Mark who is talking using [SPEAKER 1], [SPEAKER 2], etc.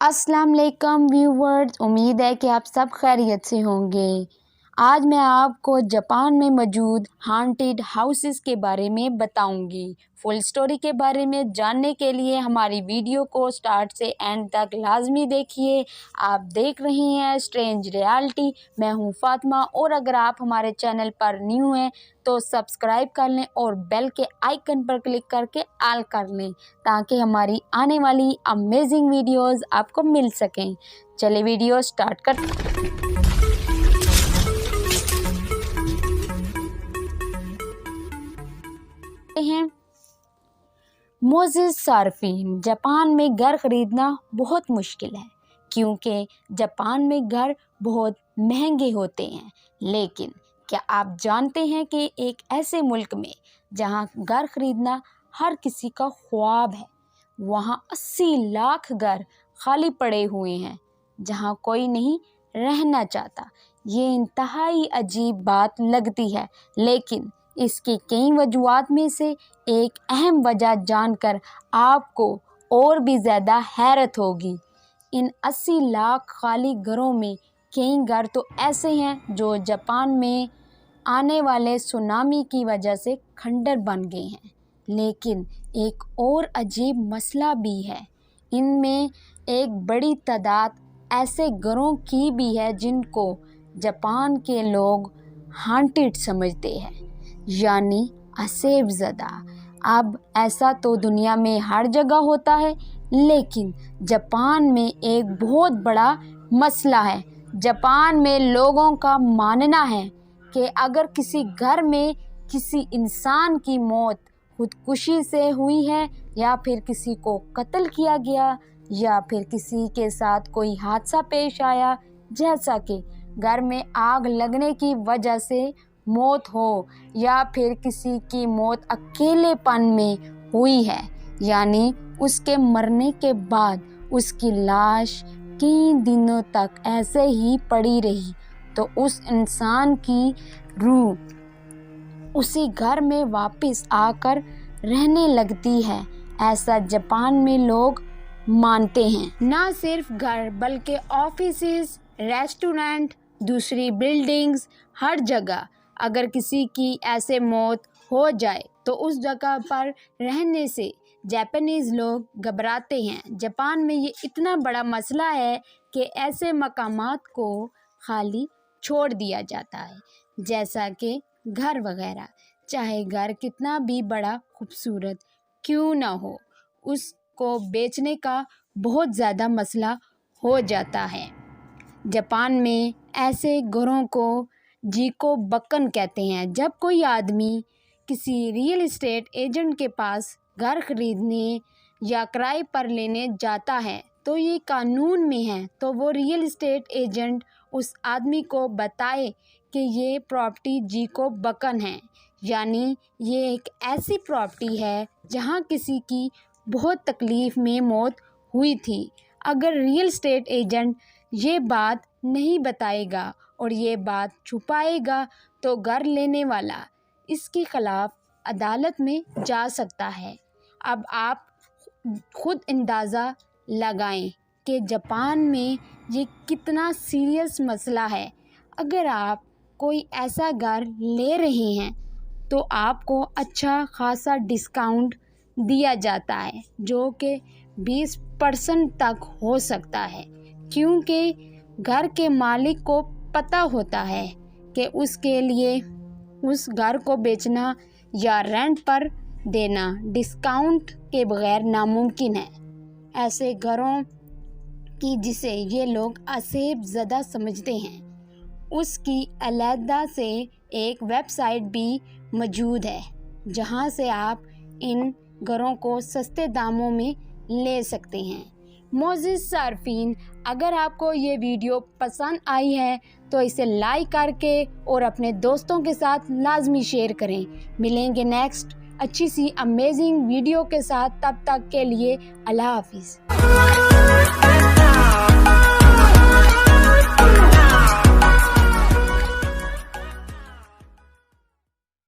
[SPEAKER 1] अस्सलाम वालेकुम व्यूवर्स, उम्मीद है कि आप सब खैरियत से होंगे। आज मैं आपको जापान में मौजूद हॉन्टेड हाउसेस के बारे में बताऊंगी। फुल स्टोरी के बारे में जानने के लिए हमारी वीडियो को स्टार्ट से एंड तक लाजमी देखिए। आप देख रही हैं स्ट्रेंज रियलिटी। मैं हूं फातिमा, और अगर आप हमारे चैनल पर न्यू हैं तो सब्सक्राइब कर लें और बेल के आइकन पर क्लिक करके ऑल कर लें, ताकि हमारी आने वाली अमेजिंग वीडियोस आपको मिल सकें। चलिए वीडियो स्टार्ट करते हैं। मोज़ेस सार्फिन, जापान में घर खरीदना बहुत मुश्किल है क्योंकि जापान में घर बहुत महंगे होते हैं। लेकिन क्या आप जानते हैं कि एक ऐसे मुल्क में जहां घर खरीदना हर किसी का ख्वाब है, वहां 80 लाख घर खाली पड़े हुए हैं जहां कोई नहीं रहना चाहता। ये इंतहाई अजीब बात लगती है, लेकिन इसकी कई वजूहात में से एक अहम वजह जानकर आपको और भी ज़्यादा हैरत होगी। इन 80 लाख खाली घरों में कई घर तो ऐसे हैं जो जापान में आने वाले सुनामी की वजह से खंडर बन गए हैं। लेकिन एक और अजीब मसला भी है, इनमें एक बड़ी तादाद ऐसे घरों की भी है जिनको जापान के लोग हॉन्टेड समझते हैं, यानी असेब ज़दा। अब ऐसा तो दुनिया में हर जगह होता है, लेकिन जापान में एक बहुत बड़ा मसला है। जापान में लोगों का मानना है कि अगर किसी घर में किसी इंसान की मौत खुदकुशी से हुई है, या फिर किसी को कत्ल किया गया, या फिर किसी के साथ कोई हादसा पेश आया, जैसा कि घर में आग लगने की वजह से मौत हो, या फिर किसी की मौत अकेलेपन में हुई है, यानी उसके मरने के बाद उसकी लाश कई दिनों तक ऐसे ही पड़ी रही, तो उस इंसान की रूह उसी घर में वापस आकर रहने लगती है। ऐसा जापान में लोग मानते हैं। ना सिर्फ घर बल्कि ऑफिसेज, रेस्टोरेंट, दूसरी बिल्डिंग्स, हर जगह अगर किसी की ऐसे मौत हो जाए तो उस जगह पर रहने से जापानीज़ लोग घबराते हैं। जापान में ये इतना बड़ा मसला है कि ऐसे मकामात को खाली छोड़ दिया जाता है, जैसा कि घर वगैरह। चाहे घर कितना भी बड़ा खूबसूरत क्यों ना हो, उसको बेचने का बहुत ज़्यादा मसला हो जाता है। जापान में ऐसे घरों को जीको बक्कन कहते हैं। जब कोई आदमी किसी रियल एस्टेट एजेंट के पास घर खरीदने या किराए पर लेने जाता है तो ये कानून में है, तो वो रियल एस्टेट एजेंट उस आदमी को बताए कि ये प्रॉपर्टी जीको बक्कन है, यानी ये एक ऐसी प्रॉपर्टी है जहाँ किसी की बहुत तकलीफ़ में मौत हुई थी। अगर रियल एस्टेट एजेंट ये बात नहीं बताएगा और ये बात छुपाएगा तो घर लेने वाला इसके ख़िलाफ़ अदालत में जा सकता है। अब आप खुद अंदाज़ा लगाएं कि जापान में ये कितना सीरियस मसला है। अगर आप कोई ऐसा घर ले रहे हैं तो आपको अच्छा खासा डिस्काउंट दिया जाता है, जो कि 20% तक हो सकता है, क्योंकि घर के मालिक को पता होता है कि उसके लिए उस घर को बेचना या रेंट पर देना डिस्काउंट के बगैर नामुमकिन है। ऐसे घरों की जिसे ये लोग असेब ज़दा समझते हैं, उसकी अलहदा से एक वेबसाइट भी मौजूद है जहां से आप इन घरों को सस्ते दामों में ले सकते हैं। मोज़ेस सार्फिन, अगर आपको ये वीडियो पसंद आई है तो इसे लाइक करके और अपने दोस्तों के साथ लाजमी शेयर करें। मिलेंगे नेक्स्ट अच्छी सी अमेजिंग वीडियो के साथ, तब तक के लिए अल्लाह हाफिज़।